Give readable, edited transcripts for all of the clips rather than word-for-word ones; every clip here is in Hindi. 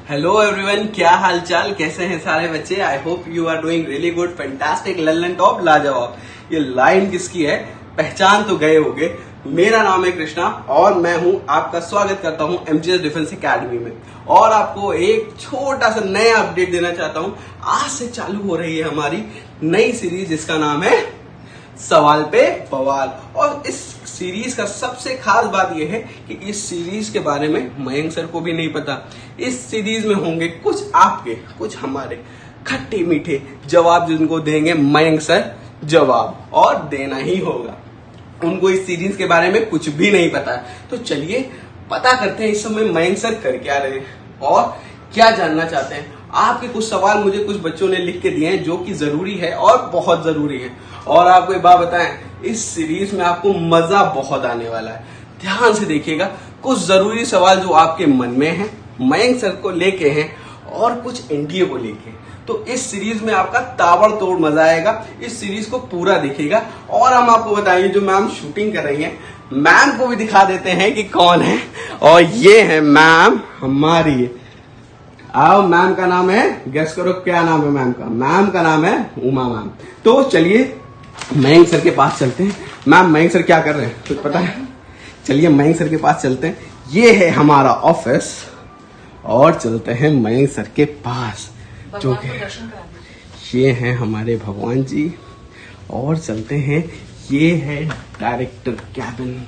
हेलो एवरीवन, क्या हालचाल, कैसे हैं सारे बच्चे। I hope you are doing really good, fantastic, लल्लन टॉप, लाजवाब। ये लाइन किसकी है पहचान तो गए होगे। मेरा नाम है कृष्णा और मैं हूं आपका स्वागत करता हूं एमजीएस डिफेंस एकेडमी में। और आपको एक छोटा सा नया अपडेट देना चाहता हूं। आज से चालू हो रही है हमारी नई सीरीज जिसका नाम है सवाल पे बवाल। और इस सीरीज का सबसे खास बात यह है कि इस सीरीज के बारे में मयंक सर को भी नहीं पता। इस सीरीज में होंगे कुछ आपके कुछ हमारे खट्टे मीठे जवाब जिनको देंगे मयंक सर जवाब, और देना ही होगा। उनको इस सीरीज के बारे में कुछ भी नहीं पता है। तो चलिए पता करते हैं इस समय मयंक सर कर क्या रहे हैं और क्या जानना चाहते हैं। आपके कुछ सवाल मुझे कुछ बच्चों ने लिख के दिए हैं जो कि जरूरी है और बहुत जरूरी है। और आपको एक बात बताएं, इस सीरीज में आपको मजा बहुत आने वाला है। ध्यान से देखिएगा, कुछ जरूरी सवाल जो आपके मन में है मयंक सर को लेके हैं और कुछ एनडीए को लेके। तो इस सीरीज में आपका ताबड़तोड़ मजा आएगा। इस सीरीज को पूरा देखिएगा। और हम आपको बताएंगे जो मैम शूटिंग कर रही हैं, मैम को भी दिखा देते हैं कि कौन है। और ये है मैम हमारी। आओ, मैम का नाम है, गेस करो क्या नाम है मैम का। मैम का नाम है उमा मैम। तो चलिए मयंक सर के पास चलते हैं। मैम, मयंक सर क्या कर रहे हैं कुछ पता है? चलिए मयंक सर के पास चलते हैं। ये है हमारा ऑफिस और चलते हैं मयंक सर के पास जो कि ये हैं हमारे भगवान जी। और चलते हैं, ये है डायरेक्टर कैबिन।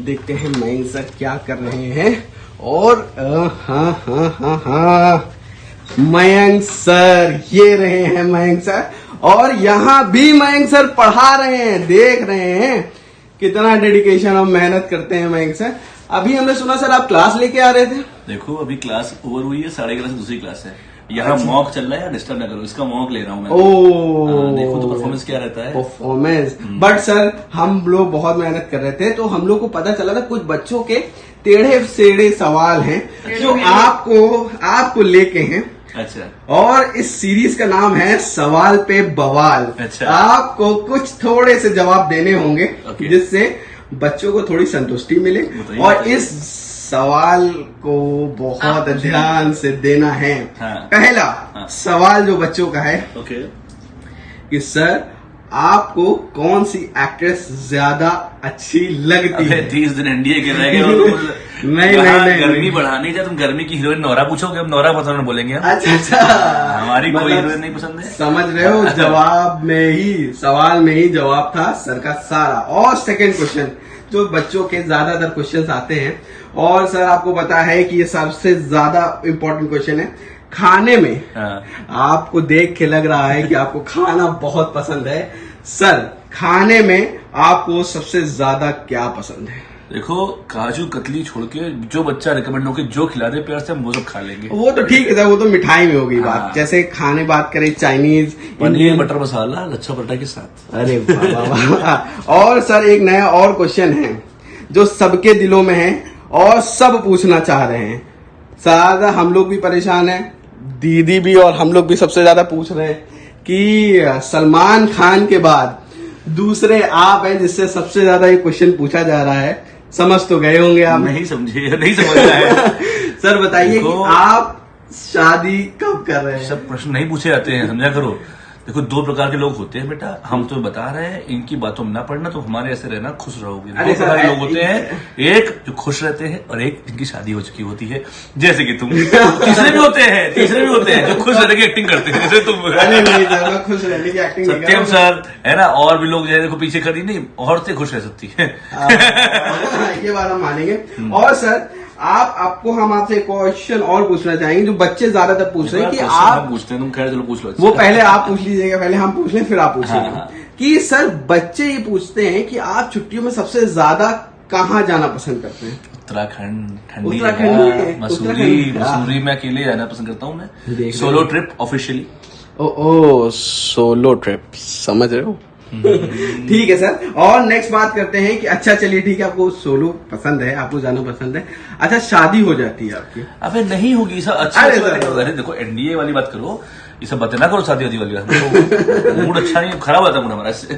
देखते हैं मयंक सर क्या कर रहे हैं। और हाँ, मयंक सर, ये रहे हैं मयंक सर। और यहाँ भी मयंक सर पढ़ा रहे हैं, देख रहे हैं कितना डेडिकेशन और मेहनत करते हैं मयंक सर। अभी हमने सुना सर आप क्लास लेके आ रहे थे। देखो अभी क्लास ओवर हुई है, 11:30 से दूसरी क्लास है। यहाँ मॉक चल रहा है, डिस्टर्ब ना करो, इसका मॉक ले रहा हूँ मैं। देखो तो परफॉर्मेंस क्या रहता है। परफॉर्मेंस बट सर हम लोग बहुत मेहनत कर रहे थे तो हम लोग को पता चला था कुछ बच्चों के टेढ़े सेढ़े सवाल हैं जो आपको लेके हैं। अच्छा। और इस सीरीज का नाम है सवाल पे बवाल। अच्छा। आपको कुछ थोड़े से जवाब देने होंगे जिससे बच्चों को थोड़ी संतुष्टि मिले। और इस सवाल को बहुत ध्यान से देना है। हाँ। पहला सवाल जो बच्चों का है कि सर आपको कौन सी एक्ट्रेस ज्यादा अच्छी लगती है? 30 दिन एनडीए के रह गए। नहीं, गर्मी बढ़ानी चाहिए। तुम गर्मी की हीरोइन नौरा पूछोगे, अब नौरा पसंद बोलेंगे हम। अच्छा, हमारी कोई हीरोइन नहीं पसंद है। समझ रहे हो, जवाब में ही, सवाल में ही जवाब था सर का सारा। और सेकंड क्वेश्चन जो बच्चों के ज्यादातर क्वेश्चंस आते हैं और सर आपको पता है कि ये सबसे ज्यादा इम्पोर्टेंट क्वेश्चन है खाने में। आपको देख के लग रहा है कि आपको खाना बहुत पसंद है। सर खाने में आपको सबसे ज्यादा क्या पसंद है? देखो, काजू कतली छोड़ के जो बच्चा रिकमेंड हो के जो खिला दे प्यार से हम वो सब खा लेंगे। वो तो ठीक है, वो तो मिठाई में होगी बात। जैसे खाने बात करें, चाइनीज, पनीर बटर मसाला लच्छा पराठा के साथ। अरे वाह। और सर एक नया और क्वेश्चन है जो सबके दिलों में है और सब पूछना चाह रहे हैं। ज्यादा हम लोग भी परेशान हैं, दीदी भी और हम लोग भी सबसे ज्यादा पूछ रहे हैं कि सलमान खान के बाद दूसरे आप हैं जिससे सबसे ज्यादा ये क्वेश्चन पूछा जा रहा है। समझ तो गए होंगे आप। नहीं समझे, नहीं समझ रहा है। सर बताइए कि आप शादी कब कर रहे हैं? सब प्रश्न नहीं पूछे जाते हैं, समझा करो। देखो, 2 प्रकार के लोग होते हैं बेटा, हम तो बता रहे हैं, इनकी बातों में ना पड़ना, तो हमारे ऐसे रहना, खुश रहोगे। 2 प्रकार के लोग होते हैं, एक जो खुश रहते हैं और एक जिनकी शादी हो चुकी होती है, जैसे कि तुम। तीसरे भी होते हैं जो खुश रहने की एक्टिंग करते हैं, जैसे तुम। अरे नहीं सर, मैं खुश रहने की एक्टिंग नहीं कर रहा हूं। सत्यम सर है ना। और भी लोग जो है देखो पीछे खड़ी नहीं, औरतें खुश रह सकती है। ये बात हम मानेंगे। और सर आपको हम आपसे एक क्वेश्चन और पूछना चाहेंगे जो बच्चे ज्यादातर पूछ रहे हैं कि आप पूछते हैं, तुम खैर चलो पूछ लो। वो पहले आप पूछ लीजिएगा, पहले हम पूछ लें फिर आप पूछिएगा। कि सर बच्चे ये पूछते हैं कि आप छुट्टियों में सबसे ज्यादा कहाँ जाना पसंद करते हैं? उत्तराखंड, ठंडी मसूरी में अकेले जाना पसंद करता हूँ मैं। Solo trip officially. Oh solo trip, समझ रहे हो। ठीक है सर। और नेक्स्ट बात करते हैं कि अच्छा चलिए ठीक है, आपको सोलो पसंद है, आपको जाना पसंद है। अच्छा शादी हो जाती है आपकी? अबे नहीं होगी सर। अच्छा अरे देखो, एनडीए वाली बात करो, ये सब बातें ना करो, शादी वाली बात। मूड अच्छा नहीं, खराब आता मूड हमारा इससे।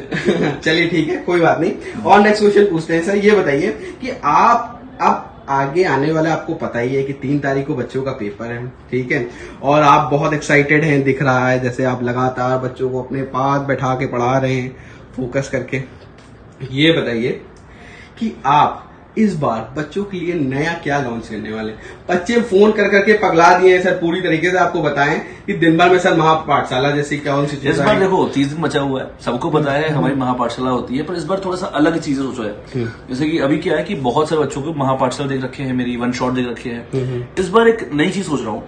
चलिए ठीक है, कोई बात नहीं। और नेक्स्ट क्वेश्चन पूछते हैं सर, ये बताइए कि आप आगे आने वाला आपको पता ही है कि 3 तारीख को बच्चों का पेपर है, ठीक है, और आप बहुत एक्साइटेड हैं, दिख रहा है जैसे आप लगातार बच्चों को अपने पास बैठा के पढ़ा रहे हैं फोकस करके। ये बताइए कि आप इस बार बच्चों के लिए नया क्या लॉन्च करने वाले? बच्चे फोन कर करके पगला दिए हैं सर, पूरी तरीके से आपको बताएं कि दिन भर में सर महापाठशाला जैसी कौन सी चीज? इस बार देखो 30 दिन बचा हुआ है, सबको पता है हमारी महापाठशाला होती है, पर इस बार थोड़ा सा अलग चीजें सोचो है। जैसे कि अभी क्या है कि बहुत सारे बच्चों को महापाठशाला देख रखे हैं, मेरी वन शॉट देख रखे हैं। इस बार एक नई चीज सोच रहा हूँ।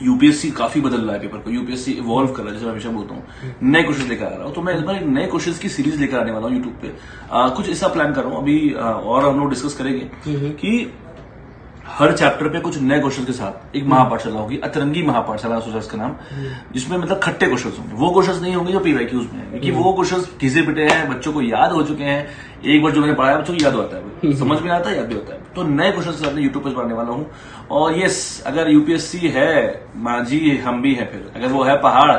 यूपीएससी काफी बदल रहा है पेपर को, यूपीएससी इवॉल्व कर रहा है, जैसे मैं हमेशा बोलता हूँ, नए क्वेश्चन लेकर आ रहा हूँ। तो मैं इस बार एक नए क्वेश्चन की सीरीज लेकर आने वाला हूँ यूट्यूब पे। कुछ ऐसा प्लान कर रहा हूँ अभी, और हम लोग डिस्कस करेंगे कि हर चैप्टर पे कुछ नए क्वेश्चन के साथ एक महापाठशाला होगी, अतरंगी महापाठशाला सोचा इसका नाम, जिसमें मतलब खट्टे क्वेश्चन होंगे। वो क्वेश्चन नहीं होंगे जो पीवाईक्यूज में है, क्योंकि वो क्वेश्चन घिसे पिटे हैं, बच्चों को याद हो चुके हैं। एक बार जो मैंने पढ़ाया बच्चों को याद होता है, समझ में आता है, याद भी होता है। तो नए क्वेश्चन के साथ यूट्यूब पर पढ़ाने वाला हूँ। और यस, अगर यूपीएससी है मांझी, हम भी है, फिर अगर वो है पहाड़,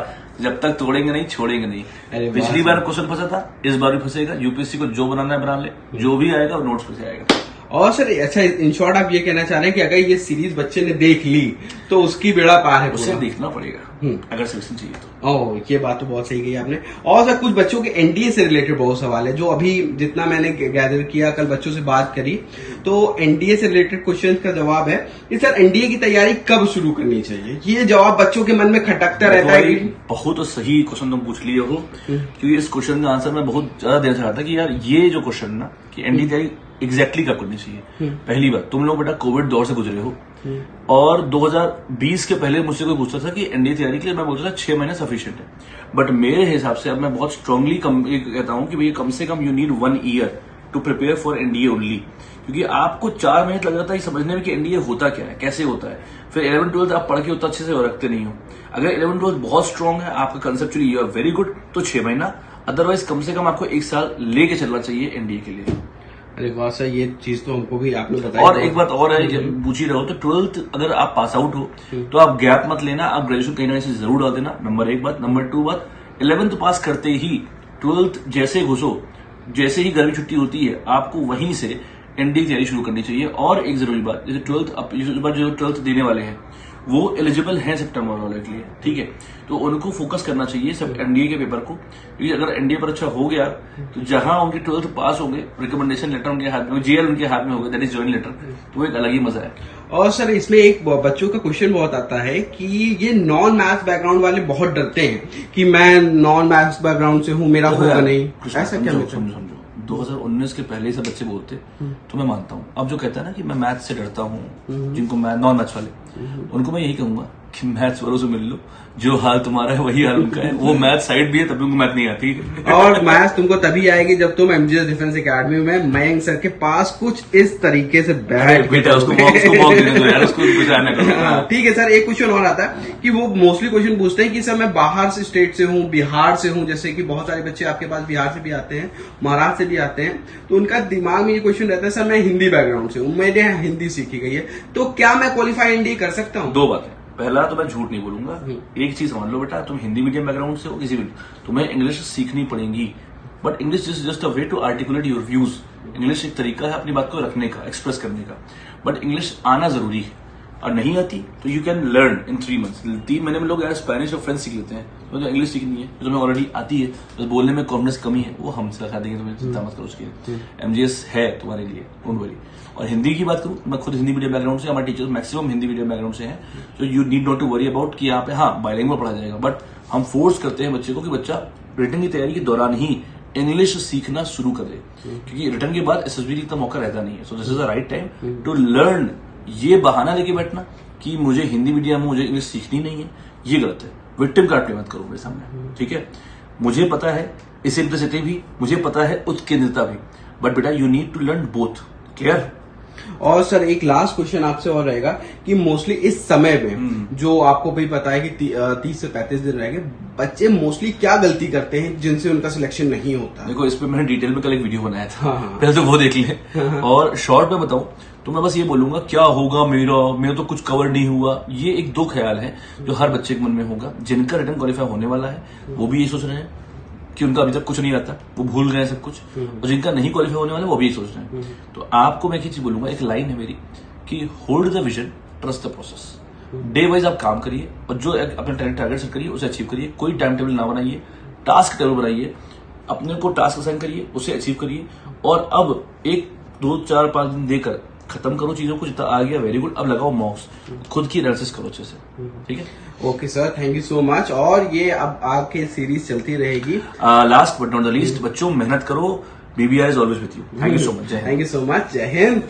जब तक तोड़ेंगे नहीं छोड़ेंगे नहीं। पिछली बार क्वेश्चन फंसा था, इस बार भी फंसेगा। यूपीएससी को जो बनाना है बना ले, जो भी आएगा वो नोट्स पे से आएगा। और सर अच्छा, इन शॉर्ट आप ये कहना चाह रहे हैं कि अगर ये सीरीज बच्चे ने देख ली तो उसकी बेड़ा पार है? उसे देखना पड़ेगा अगर सिलेक्शन चाहिए तो। ओह, ये बात तो बहुत सही कही आपने। और सर कुछ बच्चों के एनडीए से रिलेटेड बहुत सवाल है, जो अभी जितना मैंने गैदर किया, कल बच्चों से बात करी, तो एनडीए से रिलेटेड क्वेश्चन का जवाब है कि सर एनडीए की तैयारी कब शुरू करनी चाहिए? ये जवाब बच्चों के मन में खटकता रहता है कि बहुत सही क्वेश्चन तुम पूछ लिए हो, क्योंकि इस क्वेश्चन का आंसर मैं बहुत ज्यादा देर से रहा था कि यार ये जो क्वेश्चन ना कि एनडीए तैयारी एग्जैक्टली कब करनी चाहिए। पहली बात, तुम लोग बेटा कोविड दौर से गुजरे हो, और 2020 के पहले मुझसे कोई पूछता था कि एनडीए तैयारी के लिए, मैं बोलता था 6 महीने सफिशिएंट है। बट मेरे हिसाब से अब मैं बहुत स्ट्रांगली कहता हूं कि भैया कम से कम you need 1 year to prepare for NDA only, क्योंकि आपको 4 महीने लग जाता है समझने में कि एनडीए होता क्या है, कैसे होता है। फिर 11-12 आप पढ़ के उतना अच्छे से रखते नहीं हो। अगर 11-12 बहुत स्ट्रांग है, आपका conceptually you are very good, तो 6 महीना, अदरवाइज कम से कम आपको 1 साल लेके चलना चाहिए एनडीए के लिए। अरे वाह सर, ये चीज तो हमको भी आपने बताई। और एक बात और है, जब पूछ ही रहे हो तो 12th अगर आप पास आउट हो तो आप गैप मत लेना, आप ग्रेजुएशन कहीं ना कहीं से जरूर डाल देना। नंबर 1 बात। नंबर 2 बात, 11th पास करते ही 12th जैसे घुसो, जैसे ही गर्मी छुट्टी होती है, आपको वहीं से एनडीए की तैयारी शुरू करनी चाहिए। और एक जरूरी बात, जैसे 12th देने वाले हैं वो एलिजिबल हैं सितंबर वाले के लिए, ठीक है, तो उनको फोकस करना चाहिए सब एनडीए के पेपर को, क्योंकि अगर एनडीए पर अच्छा हो गया तो जहां उनके 12th पास होंगे, रिकमेंडेशन लेटर उनके हाथ में, जेएल उनके हाथ में होगा, दैट इज जॉइनिंग लेटर, तो वो एक अलग ही मजा है। और सर इसमें एक बच्चों का क्वेश्चन बहुत आता है कि ये नॉन मैथ्स बैकग्राउंड वाले बहुत डरते हैं कि मैं नॉन मैथ्स बैकग्राउंड से हूँ, मेरा होगा नहीं, ऐसा क्या? समझो 2019 के पहले से बच्चे बोलते तो मैं मानता हूँ। अब जो कहता है ना कि मैं मैथ्स से डरता हूँ, जिनको मैं नॉन मैथ्स वाले, उनको मैं यही कहूंगा कि मैथ्स वालों से मिल लो, जो हाल तुम्हारा है वही हाल उनका है। वो मैथ साइड भी है तभी उनको मैथ नहीं आती। और मैथ्स तुमको तभी आएगी जब तुम एमजीएस डिफेंस एकेडमी में मयंक सर के पास कुछ इस तरीके से बैठ बेटा उसको मौक देने दो यार, उसको बुझाने करो। ठीक है सर, एक क्वेश्चन और आता है कि वो मोस्टली क्वेश्चन पूछते हैं कि सर मैं बाहर से स्टेट से हूँ, बिहार से हूँ, जैसे कि बहुत सारे बच्चे आपके पास बिहार से भी आते हैं, महाराष्ट्र से भी आते हैं, तो उनका दिमाग में ये क्वेश्चन रहता है सर मैं हिंदी बैकग्राउंड से हूँ, मैंने हिंदी सीखी गई है, तो क्या मैं क्वालिफाई एनडीए कर सकता हूँ? 2 बातें। पहला तो मैं झूठ नहीं बोलूंगा, एक चीज समझ लो बेटा, तुम हिंदी मीडियम बैकग्राउंड से हो, किसी भी, तुम्हें इंग्लिश सीखनी पड़ेगी, but English is just a way to articulate your views. English एक तरीका है अपनी बात को रखने का, एक्सप्रेस करने का, बट इंग्लिश आना जरूरी है। और नहीं आती तो you can learn in 3 months. 3 महीने में लोग यार स्पेनिश और फ्रेंच सीख लेते हैं, तो जो इंग्लिश सीखनी है, जो तुम्हें ऑलरेडी आती है, बस बोलने में कॉन्फिडेंस कमी है, वो हम सिखा देंगे, तुम्हें चिंता मत करो उसकी। एमजीएस है तुम्हारे लिए, डोंट वरी। और हिंदी की बात करूं, मैं खुद हिंदी मीडियम बैकग्राउंड से, हमारे teachers maximum Hindi medium background से हैं, तो you need not to worry about कि यहाँ पे हाँ बाइलिंगुअल पढ़ा जाएगा, बट हम फोर्स करते हैं बच्चे को कि बच्चा रिटर्न की तैयारी के दौरान ही इंग्लिश सीखना शुरू करे, क्योंकि रिटर्न के बाद एसएसबी का मौका रहता नहीं है। So this is the right time to learn. ये बहाना लेके बैठना कि मुझे हिंदी मीडियम में मुझे इंग्लिश सीखनी नहीं है, ये गलत है। विक्टिम कार्ड प्ले मत करो मेरे सामने, ठीक है। मुझे पता है इसेंट्रिसिटी भी, मुझे पता है उत्केंद्रिता भी, बट बेटा you need to learn both. Clear? और सर एक लास्ट क्वेश्चन आपसे और रहेगा कि मोस्टली इस समय में जो आपको भी पता है कि 30 से 35 दिन रह गए, बच्चे मोस्टली क्या गलती करते हैं जिनसे उनका सिलेक्शन नहीं होता? देखो इस पे मैंने डिटेल में कल एक वीडियो बनाया था, हाँ। पहले तो वो देख ले। और शॉर्ट में बताऊं तो मैं बस ये बोलूंगा, क्या होगा मेरा तो कुछ कवर नहीं हुआ, ये एक 2 ख्याल है जो हर बच्चे के मन में होगा। जिनका रिटर्न क्वालिफाई होने वाला है वो भी ये सोच रहे हैं, कि उनका अभी तक कुछ नहीं आता, वो भूल गए सब कुछ, और जिनका नहीं क्वालिफाई होने वाला वो भी सोच रहे हैं। तो आपको मैं एक चीज बोलूंगा, एक लाइन है मेरी कि hold the vision, trust the process. Day wise आप काम करिए और जो अपना टारगेट सेट करिए उसे अचीव करिए। कोई टाइम टेबल ना बनाइए, टास्क टेबल बनाइए, अपने को टास्क असाइन करिए, उसे अचीव करिए। और अब 1, 2, 4, 5 दिन देकर खत्म करो चीजों को, जितना आ गया वेरी गुड, अब लगाओ माउस, खुद की एनालिसिस करो अच्छे से, ठीक है। Okay sir, thank you so much. और ये अब आगे सीरीज चलती रहेगी। Last but not the least, बच्चों मेहनत करो, BBR is always with you. Thank you so much, Jai Hind. Thank you so much, Jai Hind.